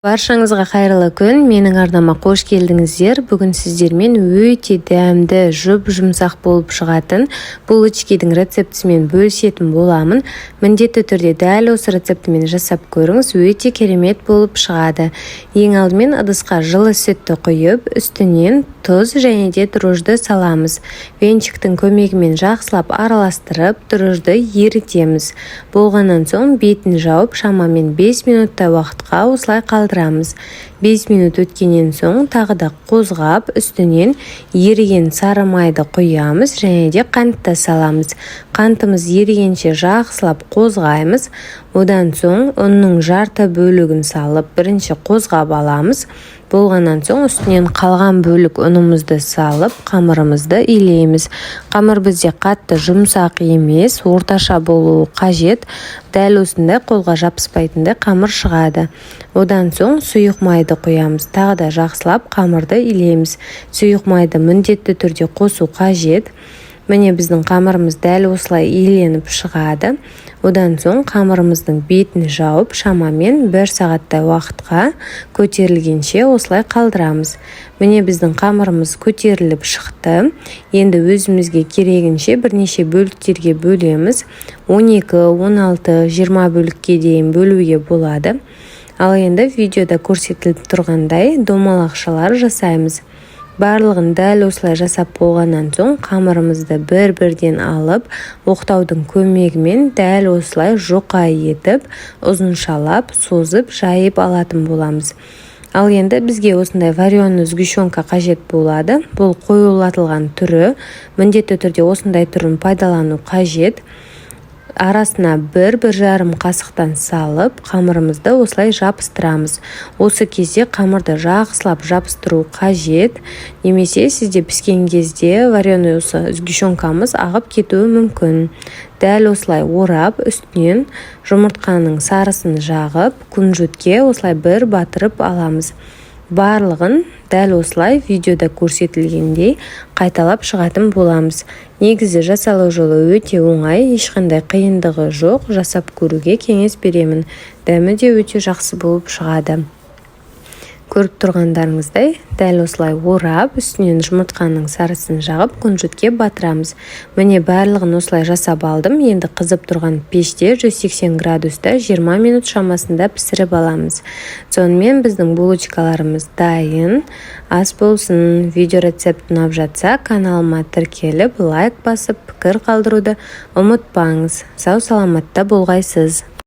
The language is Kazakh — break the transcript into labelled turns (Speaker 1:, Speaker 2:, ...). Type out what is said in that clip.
Speaker 1: Баршаңызға қайырлы күн, менің арнама қош келдіңіздер. Бүгін сіздермен өте дәмді, жұмсақ болып шығатын булочкидің рецептісімен бөлісетін боламын. Міндетті түрде дәл осы рецептімен жасап көріңіз, өте керемет болып шығады. Ең алдымен ыдысқа жылы сүтті құйып, үстінен тұз және де дрожжды саламыз. Венчиктің көмегімен жақсылап араластырып, дрожжды ерітеміз. Болғаннан соң бетін жауып, шамамен 5 минуттай уақытқа осылай қалдырамыз. 5 минут өткеннен соң тағы да қозғап, үстінен еріген сары майды құямыз және де қантты саламыз. Қантымыз ерігенше жақсылап қозғаймыз. Одан соң ұнның жарты бөлігін салып, бірінші қозғап аламыз. Болғаннан соң үстінен қалған бөлік ұнымызды салып, қамырымызды илейміз. Қамыр бізде қатты жұмсақ емес, орташа болуы қажет. Дәл осындай қолға жабыспайтындай қамыр шығады. Одан соң сұйық майды құямыз. Тағы да жақсылап қамырды илейміз. Сұйық майды міндетті түрде қосу қажет. Міне біздің қамырымыз дәл осылай иленіп шығады. Одан соң қамырымыздың бетін жауып, шамамен 1 сағаттай уақытқа көтерілгенше осылай қалдырамыз. Міне біздің қамырымыз көтеріліп шықты. Енді өзімізге керегінше бірнеше бөліктерге бөлеміз. 12, 16, 20 бөлікке дейін бөлуге болады. Ал енді видеода көрсетіліп тұрғандай домалақшалар жасаймыз. Барлығын дәл осылай жасап болғаннан соң қамырымызды бір-бірден алып, оқтаудың көмегімен дәл осылай жұқа етіп, ұзыншалап, созып, жайып алатын боламыз. Ал енді бізге осындай вареный сгущенка қажет болады. Бұл қоюлатылған түрі, міндетті түрде осындай түрін пайдалану қажет. Арасына 1-1,5 қасықтан салып, қамырымызды осылай жабыстырамыз. Осы кезде қамырды жақсылап жабыстыру қажет. Немесе сізде піскен кезде вареный сгущенкамыз ағып кетуі мүмкін. Дәл осылай орап, үстінен жұмыртқаның сарысын жағып, күнжутке осылай бір батырып аламыз. Барлығын дәл осылай видеода көрсетілгендей қайталап шығатын боламыз. Негізі жасалу жолы өте оңай, ешқандай қиындығы жоқ, жасап көруге кеңес беремін. Дәмі де өте жақсы болып шығады. Көріп тұрғандарыңыздай, дәл осылай орап, үстінен жұмыртқаның сарысын жағып, күнжутке батырамыз. Міне барлығын осылай жасап алдым. Енді қызып тұрған пеште 180 градуста 20 минут шамасында пісіріп аламыз. Сонымен біздің булочкаларымыз дайын. Ас болсын. Видео рецепт ұнап жатса, каналыма тіркеліп, лайк басып, пікір қалдыруды ұмытпаңыз. Сау саламатта болғайсыз.